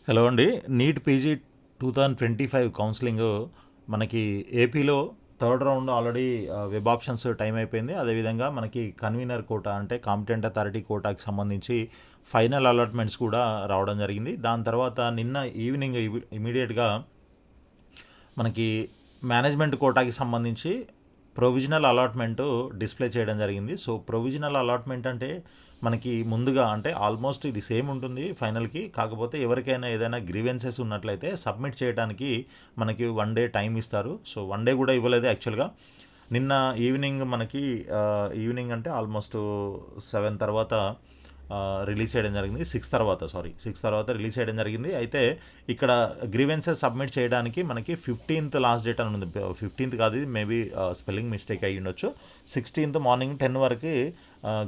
Hello అండి. NEET PG 2025 counselling మనకి ఏపీలో third round already web options time అయిపోయింది. అదేవిధంగా మనకి కన్వీనర్ కోటా అంటే కాంపిటెంట్ అథారిటీ కోటాకి సంబంధించి ఫైనల్ అలాట్మెంట్స్ కూడా రావడం జరిగింది. దాని తర్వాత నిన్న ఈవినింగ్ ఇమీడియట్గా మనకి మేనేజ్మెంట్ కోటాకి సంబంధించి ప్రొవిజనల్ అలాట్మెంట్ డిస్ప్లే చేయడం జరిగింది. సో ప్రొవిజనల్ అలాట్మెంట్ అంటే మనకి ముందుగా అంటే ఆల్మోస్ట్ ఇది సేమ్ ఉంటుంది ఫైనల్కి. కాకపోతే ఎవరికైనా ఏదైనా గ్రీవెన్సెస్ ఉన్నట్లయితే సబ్మిట్ చేయడానికి మనకి 1 డే టైం ఇస్తారు. సో 1 డే కూడా ఇవ్వలేదు యాక్చువల్గా. నిన్న ఈవినింగ్ మనకి ఈవినింగ్ అంటే ఆల్మోస్ట్ 7 తర్వాత రిలీజ్ చేయడం జరిగింది. 6 తర్వాత రిలీజ్ చేయడం జరిగింది. అయితే ఇక్కడ గ్రీవెన్సెస్ సబ్మిట్ చేయడానికి మనకి 15th లాస్ట్ డేట్ అని ఉంది. 15th కాదు, ఇది మేబీ స్పెల్లింగ్ మిస్టేక్ అయ్యి ఉండొచ్చు. 16th మార్నింగ్ 10 వరకు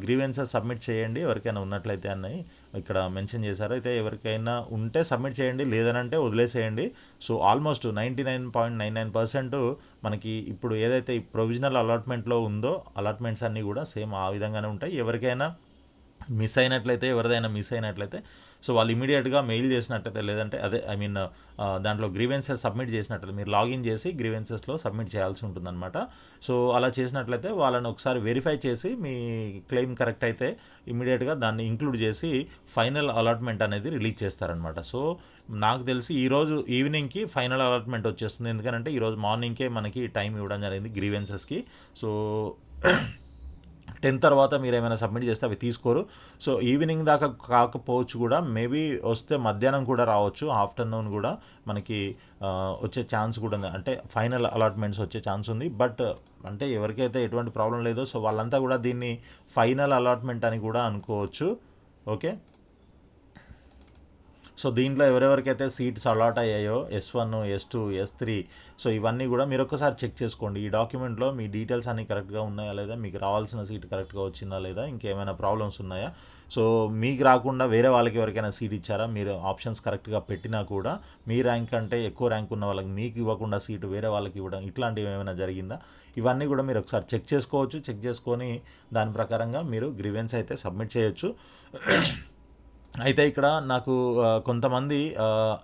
గ్రీవెన్సెస్ సబ్మిట్ చేయండి ఎవరికైనా ఉన్నట్లయితే అని ఇక్కడ మెన్షన్ చేశారు. అయితే ఎవరికైనా ఉంటే సబ్మిట్ చేయండి, లేదనంటే వదిలేసేయండి. సో ఆల్మోస్ట్ 99.99% మనకి ఇప్పుడు ఏదైతే ఈ ప్రొవిజనల్ అలాట్మెంట్లో ఉందో అలాట్మెంట్స్ అన్నీ కూడా సేమ్ ఆ విధంగానే ఉంటాయి. ఎవరిదైనా మిస్ అయినట్లయితే సో వాళ్ళు ఇమీడియట్గా మెయిల్ చేసినట్లయితే, లేదంటే అదే ఐ మీన్ దాంట్లో గ్రీవెన్సెస్ సబ్మిట్ చేసినట్లయితే మీరు లాగిన్ చేసి గ్రీవెన్సెస్లో సబ్మిట్ చేయాల్సి ఉంటుందన్నమాట. సో అలా చేసినట్లయితే వాళ్ళని ఒకసారి వెరిఫై చేసి మీ క్లెయిమ్ కరెక్ట్ అయితే ఇమీడియట్గా దాన్ని ఇంక్లూడ్ చేసి ఫైనల్ అలాట్మెంట్ అనేది రిలీజ్ చేస్తారనమాట. సో నాకు తెలిసి ఈరోజు ఈవినింగ్కి ఫైనల్ అలాట్మెంట్ వచ్చేస్తుంది. ఎందుకంటే ఈరోజు మార్నింగ్కే మనకి టైం ఇవ్వడం జరిగింది గ్రీవెన్సెస్కి. సో 10 తర్వాత మీరు ఏమైనా సబ్మిట్ చేస్తే అవి తీసుకోరు. సో ఈవినింగ్ దాకా కాకపోవచ్చు, కూడా మేబీ వస్తే మధ్యాహ్నం కూడా రావచ్చు, ఆఫ్టర్నూన్ కూడా మనకి వచ్చే ఛాన్స్ కూడా ఉంది. అంటే ఫైనల్ అలాట్మెంట్స్ వచ్చే ఛాన్స్ ఉంది. బట్ అంటే ఎవరికైతే ఎటువంటి ప్రాబ్లం లేదో సో వాళ్ళంతా కూడా దీన్ని ఫైనల్ అలాట్మెంట్ అని కూడా అనుకోవచ్చు. ఓకే. సో దీంట్లో ఎవరెవరికైతే సీట్స్ అలాట్ అయ్యాయో S1, S2, S3, సో ఇవన్నీ కూడా మీరు ఒక్కసారి చెక్ చేసుకోండి. ఈ డాక్యుమెంట్లో మీ డీటెయిల్స్ అన్నీ కరెక్ట్గా ఉన్నాయా లేదా, మీకు రావాల్సిన సీట్ కరెక్ట్గా వచ్చిందా లేదా, ఇంకేమైనా ప్రాబ్లమ్స్ ఉన్నాయా. సో మీకు రాకుండా వేరే వాళ్ళకి ఎవరికైనా సీట్ ఇచ్చారా, మీరు ఆప్షన్స్ కరెక్ట్గా పెట్టినా కూడా మీ ర్యాంక్ అంటే ఎక్కువ ర్యాంక్ ఉన్న వాళ్ళకి మీకు ఇవ్వకుండా సీటు వేరే వాళ్ళకి ఇవ్వడం, ఇట్లాంటివి ఏమైనా జరిగిందా, ఇవన్నీ కూడా మీరు ఒకసారి చెక్ చేసుకోవచ్చు. చెక్ చేసుకొని దాని ప్రకారంగా మీరు గ్రీవెన్స్ అయితే సబ్మిట్ చేయొచ్చు. అయితే ఇక్కడ నాకు కొంతమంది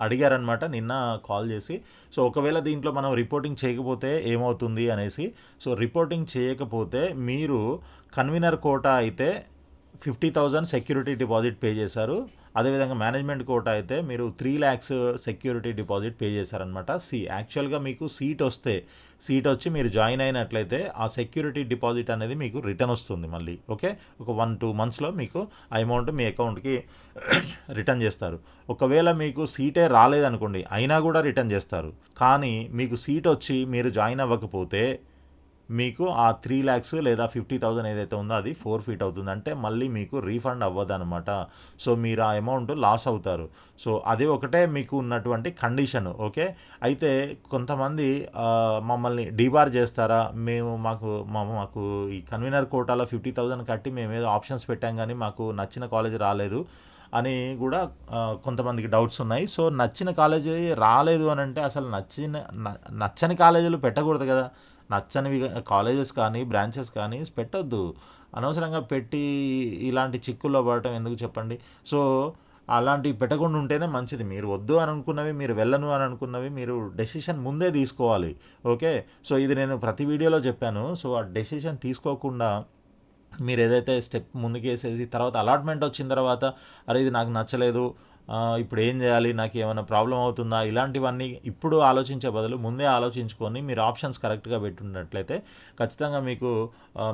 అడిగారనమాట నిన్న కాల్ చేసి. సో ఒకవేళ దీంట్లో మనం రిపోర్టింగ్ చేయకపోతే ఏమవుతుంది అనేసి. సో రిపోర్టింగ్ చేయకపోతే మీరు కన్వీనర్ కోటా అయితే 50,000 సెక్యూరిటీ డిపాజిట్ పే చేశారు. అదేవిధంగా మేనేజ్మెంట్ కోటా అయితే మీరు 3 lakhs సెక్యూరిటీ డిపాజిట్ పే చేశారనమాట. యాక్చువల్గా మీకు సీట్ వచ్చి మీరు జాయిన్ అయినట్లయితే ఆ సెక్యూరిటీ డిపాజిట్ అనేది మీకు రిటర్న్ వస్తుంది మళ్ళీ. ఓకే, ఒక 1-2 monthsలో మీకు ఆ అమౌంట్ మీ అకౌంట్కి రిటర్న్ చేస్తారు. ఒకవేళ మీకు సీటే రాలేదనుకోండి, అయినా కూడా రిటర్న్ చేస్తారు. కానీ మీకు సీట్ వచ్చి మీరు జాయిన్ అవ్వకపోతే మీకు ఆ 3 lakhs లేదా 50,000 ఏదైతే ఉందో అది ఫోర్ఫీట్ అవుతుంది. అంటే మళ్ళీ మీకు రీఫండ్ అవ్వదు అనమాట. సో మీరు ఆ అమౌంట్ లాస్ అవుతారు. సో అది ఒకటే మీకు ఉన్నటువంటి కండిషన్. ఓకే. అయితే కొంతమంది మమ్మల్ని డీబార్ చేస్తారా, మాకు ఈ కన్వీనర్ కోటాలో 50,000 కట్టి మేము ఏదో ఆప్షన్స్ పెట్టాం కానీ మాకు నచ్చిన కాలేజ్ రాలేదు అని కూడా కొంతమందికి డౌట్స్ ఉన్నాయి. సో నచ్చిన కాలేజీ రాలేదు అని అంటే అసలు నచ్చని కాలేజీలు పెట్టకూడదు కదా. నచ్చనివి కాలేజెస్ కానీ బ్రాంచెస్ కానీ పెట్టొద్దు. అనవసరంగా పెట్టి ఇలాంటి చిక్కుల్లో పడటం ఎందుకు చెప్పండి. సో అలాంటివి పెట్టకుండా ఉంటేనే మంచిది. మీరు వద్దు అని అనుకున్నవి, మీరు వెళ్ళను అని అనుకున్నవి మీరు డెసిషన్ ముందే తీసుకోవాలి. ఓకే. సో ఇది నేను ప్రతి వీడియోలో చెప్పాను. సో ఆ డెసిషన్ తీసుకోకుండా మీరు ఏదైతే స్టెప్ ముందుకేసేసి తర్వాత అలాట్మెంట్ వచ్చిన తర్వాత అరే ఇది నాకు నచ్చలేదు, ఇప్పుడు ఏం చేయాలి, నాకు ఏమైనా ప్రాబ్లం అవుతుందా, ఇలాంటివన్నీ ఇప్పుడు ఆలోచించే బదులు ముందే ఆలోచించుకొని మీరు ఆప్షన్స్ కరెక్ట్గా పెట్టున్నట్లయితే ఖచ్చితంగా మీకు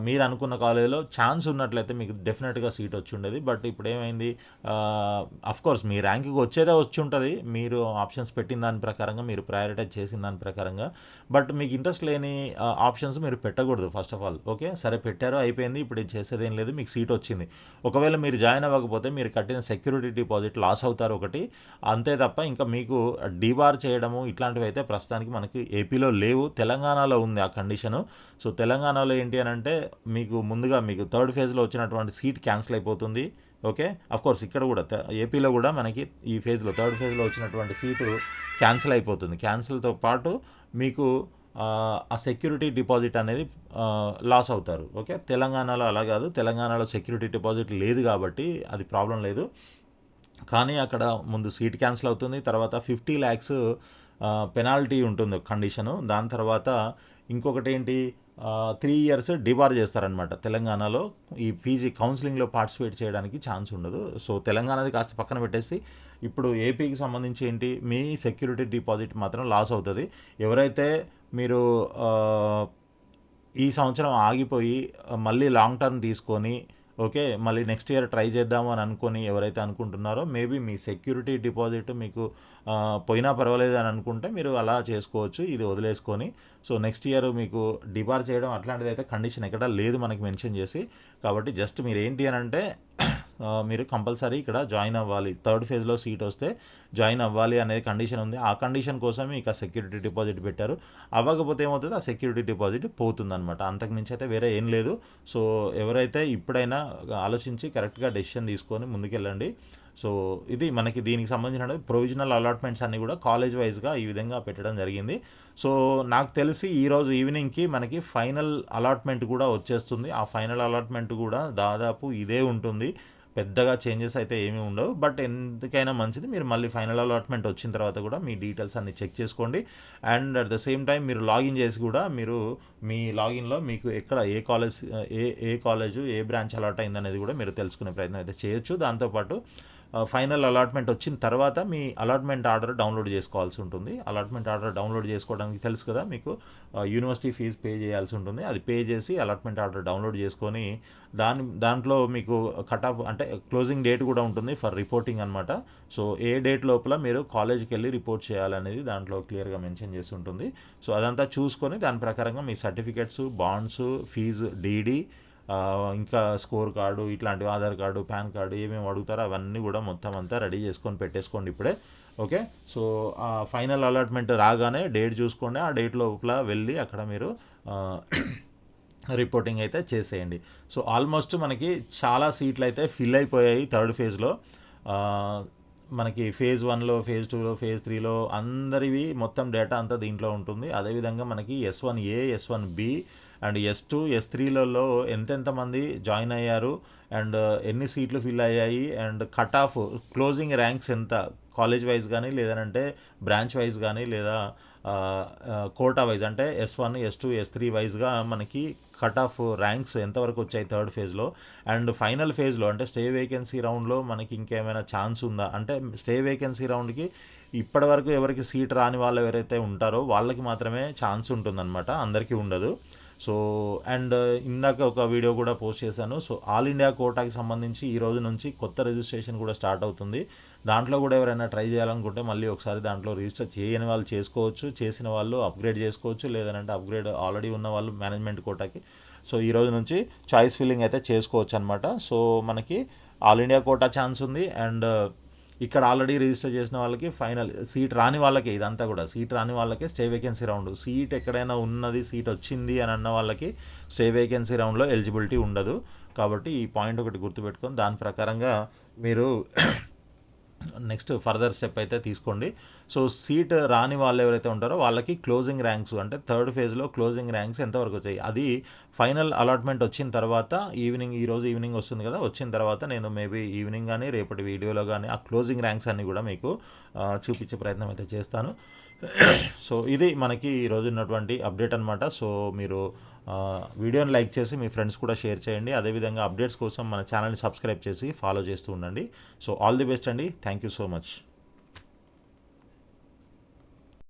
మీరు అనుకున్న కాలేజీలో ఛాన్స్ ఉన్నట్లయితే మీకు డెఫినెట్గా సీట్ వచ్చి ఉండేది. బట్ ఇప్పుడు ఏమైంది, కోర్స్ మీ ర్యాంక్కి వచ్చేదే వచ్చి ఉంటుంది మీరు ఆప్షన్స్ పెట్టిన దాని ప్రకారంగా, మీరు ప్రయారిటైజ్ చేసిన దాని ప్రకారంగా. బట్ మీకు ఇంట్రెస్ట్ లేని ఆప్షన్స్ మీరు పెట్టకూడదు ఫస్ట్ ఆఫ్ ఆల్. ఓకే, సరే పెట్టారో అయిపోయింది, ఇప్పుడు ఇది చేసేదేం లేదు, మీకు సీట్ వచ్చింది. ఒకవేళ మీరు జాయిన్ అవ్వకపోతే మీరు కట్టిన సెక్యూరిటీ డిపాజిట్ లాస్ అవుతారు ఒకటి. అంతే తప్ప ఇంకా మీకు డీబార్ చేయడము ఇట్లాంటివి అయితే ప్రస్తుతానికి మనకి ఏపీలో లేవు. తెలంగాణలో ఉంది ఆ కండిషను. సో తెలంగాణలో ఏంటి అని అంటే మీకు ముందుగా మీకు థర్డ్ ఫేజ్లో వచ్చినటువంటి సీట్ క్యాన్సిల్ అయిపోతుంది. ఓకే, కోర్స్ ఇక్కడ కూడా ఏపీలో కూడా మనకి ఈ థర్డ్ ఫేజ్లో వచ్చినటువంటి సీటు క్యాన్సిల్ అయిపోతుంది. క్యాన్సిల్తో పాటు మీకు ఆ సెక్యూరిటీ డిపాజిట్ అనేది లాస్ అవుతారు. ఓకే, తెలంగాణలో అలా కాదు. తెలంగాణలో సెక్యూరిటీ డిపాజిట్ లేదు కాబట్టి అది ప్రాబ్లం లేదు. కానీ అక్కడ ముందు సీట్ క్యాన్సిల్ అవుతుంది, తర్వాత 50 lakhs పెనాల్టీ ఉంటుంది కండిషను. దాని తర్వాత ఇంకొకటి ఏంటి, 3 years డిబార్ చేస్తారనమాట. తెలంగాణలో ఈ పీజీ కౌన్సిలింగ్లో పార్టిసిపేట్ చేయడానికి ఛాన్స్ ఉండదు. సో తెలంగాణది కాస్త పక్కన పెట్టేసి ఇప్పుడు ఏపీకి సంబంధించి ఏంటి, మీ సెక్యూరిటీ డిపాజిట్ మాత్రం లాస్ అవుతుంది. ఎవరైతే మీరు ఈ సంవత్సరం ఆగిపోయి మళ్ళీ లాంగ్ టర్మ్ తీసుకొని ఓకే మళ్ళీ నెక్స్ట్ ఇయర్ ట్రై చేద్దాము అని అనుకొని ఎవరైతే అనుకుంటున్నారో మేబీ మీ సెక్యూరిటీ డిపాజిట్ మీకు పోయినా పర్వాలేదు అని అనుకుంటే మీరు అలా చేసుకోవచ్చు, ఇది వదిలేసుకొని. సో నెక్స్ట్ ఇయర్ మీకు డిబార్ చేయడం అట్లాంటిది అయితే కండిషన్ ఎక్కడా లేదు మనకి మెన్షన్ చేసి. కాబట్టి జస్ట్ మీరు ఏంటి అని అంటే మీరు కంపల్సరీ ఇక్కడ జాయిన్ అవ్వాలి, థర్డ్ ఫేజ్లో సీట్ వస్తే జాయిన్ అవ్వాలి అనేది కండిషన్ ఉంది. ఆ కండిషన్ కోసమే ఇక సెక్యూరిటీ డిపాజిట్ పెట్టారు. అవ్వకపోతే ఏమవుతుంది, ఆ సెక్యూరిటీ డిపాజిట్ పోతుందన్నమాట. అంతకుమించి అయితే వేరే ఏం లేదు. సో ఎవరైతే ఇప్పుడైనా ఆలోచించి కరెక్ట్గా డెసిషన్ తీసుకొని ముందుకెళ్ళండి. సో ఇది మనకి దీనికి సంబంధించిన ప్రొవిజనల్ అలాట్మెంట్స్ అన్నీ కూడా కాలేజ్ వైజ్గా ఈ విధంగా పెట్టడం జరిగింది. సో నాకు తెలిసి ఈరోజు ఈవినింగ్కి మనకి ఫైనల్ అలాట్మెంట్ కూడా వచ్చేస్తుంది. ఆ ఫైనల్ అలాట్మెంట్ కూడా దాదాపు ఇదే ఉంటుంది, పెద్దగా చేంజెస్ అయితే ఏమీ ఉండవు. బట్ ఎందుకైనా మంచిది, మీరు మళ్ళీ ఫైనల్ అలాట్మెంట్ వచ్చిన తర్వాత కూడా మీ డీటెయిల్స్ అన్ని చెక్ చేసుకోండి. And at the same time మీరు లాగిన్ చేసి కూడా మీరు మీ లాగిన్లో మీకు ఎక్కడ ఏ కాలేజ్ ఏ కాలేజు ఏ బ్రాంచ్ అలాట్ అయిందనేది కూడా మీరు తెలుసుకునే ప్రయత్నం అయితే చేయొచ్చు. దాంతోపాటు ఫైనల్ అలాట్మెంట్ వచ్చిన తర్వాత మీ అలాట్మెంట్ ఆర్డర్ డౌన్లోడ్ చేసుకోవాల్సి ఉంటుంది. అలాట్మెంట్ ఆర్డర్ డౌన్లోడ్ చేసుకోవడానికి తెలుసు కదా మీకు, యూనివర్సిటీ ఫీజు పే చేయాల్సి ఉంటుంది. అది పే చేసి అలాట్మెంట్ ఆర్డర్ డౌన్లోడ్ చేసుకొని దాంట్లో మీకు కట్ ఆఫ్ అంటే క్లోజింగ్ డేట్ కూడా ఉంటుంది ఫర్ రిపోర్టింగ్ అనమాట. సో ఏ డేట్ లోపల మీరు కాలేజ్కి వెళ్ళి రిపోర్ట్ చేయాలనేది దాంట్లో క్లియర్గా మెన్షన్ చేసి ఉంటుంది. సో అదంతా చూసుకొని దాని ప్రకారంగా మీ సర్టిఫికెట్స్, బాండ్స్, ఫీజు, డీడీ, ఇంకా స్కోర్ కార్డు, ఇట్లాంటివి ఆధార్ కార్డు, పాన్ కార్డు ఏమేమి అడుగుతారో అవన్నీ కూడా మొత్తం అంతా రెడీ చేసుకొని పెట్టేసుకోండి ఇప్పుడే. ఓకే, సో ఆ ఫైనల్ అలాట్మెంట్ రాగానే డేట్ చూసుకోండి, ఆ డేట్ లోపల వెళ్ళి అక్కడ మీరు రిపోర్టింగ్ అయితే చేసేయండి. సో ఆల్మోస్ట్ మనకి చాలా సీట్లు అయితే ఫిల్ అయిపోయాయి థర్డ్ ఫేజ్లో. మనకి ఫేజ్ 1లో, ఫేజ్ 2లో, ఫేజ్ 3లో అందరివి మొత్తం డేటా అంతా దీంట్లో ఉంటుంది. అదేవిధంగా మనకి S1A, S1B అండ్ S2, S3లలో ఎంతెంతమంది జాయిన్ అయ్యారు అండ్ ఎన్ని సీట్లు ఫిల్ అయ్యాయి and cut off closing ranks ఎంత, కాలేజ్ వైజ్ కానీ లేదంటే బ్రాంచ్ వైజ్ కానీ లేదా కోటా వైజ్ అంటే S1, S2, S3 వైజ్గా మనకి కట్ ఆఫ్ ర్యాంక్స్ ఎంతవరకు వచ్చాయి థర్డ్ ఫేజ్లో. అండ్ ఫైనల్ ఫేజ్లో అంటే స్టే వేకెన్సీ రౌండ్లో మనకి ఇంకేమైనా ఛాన్స్ ఉందా అంటే స్టే వేకెన్సీ రౌండ్కి ఇప్పటివరకు ఎవరికి సీట్ రాని వాళ్ళు ఎవరైతే ఉంటారో వాళ్ళకి మాత్రమే ఛాన్స్ ఉంటుందన్నమాట, అందరికీ ఉండదు. సో అండ్ ఇందాక ఒక వీడియో కూడా పోస్ట్ చేశాను. సో ఆల్ ఇండియా కోటాకి సంబంధించి ఈ రోజు నుంచి కొత్త రిజిస్ట్రేషన్ కూడా స్టార్ట్ అవుతుంది. దాంట్లో కూడా ఎవరైనా ట్రై చేయాలనుకుంటే మళ్ళీ ఒకసారి దాంట్లో రిజిస్టర్ చేయని వాళ్ళు చేసుకోవచ్చు, చేసిన వాళ్ళు అప్గ్రేడ్ చేసుకోవచ్చు, లేదంటే అప్గ్రేడ్ ఆల్రెడీ ఉన్న వాళ్ళు మేనేజ్మెంట్ కోటాకి సో ఈ రోజు నుంచి చాయిస్ ఫిల్లింగ్ అయితే చేసుకోవచ్చు అనమాట. సో మనకి ఆల్ ఇండియా కోటా ఛాన్స్ ఉంది. అండ్ ఇక్కడ ఆల్రెడీ రిజిస్టర్ చేసిన వాళ్ళకి ఫైనల్ సీట్ రాని వాళ్ళకి, ఇదంతా కూడా సీట్ రాని వాళ్ళకి స్టే వేకెన్సీ రౌండ్, సీట్ ఎక్కడైనా ఉన్నది సీట్ వచ్చింది అని అన్న వాళ్ళకి స్టే వేకెన్సీ రౌండ్లో ఎలిజిబిలిటీ ఉండదు. కాబట్టి ఈ పాయింట్ ఒకటి గుర్తుపెట్టుకొని దాని ప్రకారంగా మీరు నెక్స్ట్ ఫర్దర్ స్టెప్ అయితే తీసుకోండి. సో సీట్ రాని వాళ్ళు ఎవరైతే ఉంటారో వాళ్ళకి క్లోజింగ్ ర్యాంక్స్ అంటే థర్డ్ ఫేజ్లో క్లోజింగ్ ర్యాంక్స్ ఎంతవరకు వచ్చాయి అది ఫైనల్ అలాట్మెంట్ వచ్చిన తర్వాత ఈరోజు ఈవినింగ్ వస్తుంది కదా, వచ్చిన తర్వాత నేను మేబీ ఈవినింగ్ కానీ రేపటి వీడియోలో కానీ ఆ క్లోజింగ్ ర్యాంక్స్ అన్నీ కూడా మీకు చూపించే ప్రయత్నం అయితే చేస్తాను. సో ఇది మనకి ఈరోజు ఉన్నటువంటి అప్డేట్ అనమాట. సో మీరు వీడియోని లైక్ చేసి మీ ఫ్రెండ్స్ కూడా షేర్ చేయండి. అదేవిధంగా అప్డేట్స్ కోసం మన ఛానల్ని సబ్స్క్రైబ్ చేసి ఫాలో చేస్తూ ఉండండి. సో ఆల్ ది బెస్ట్ అండి, థ్యాంక్ యూ సో మచ్.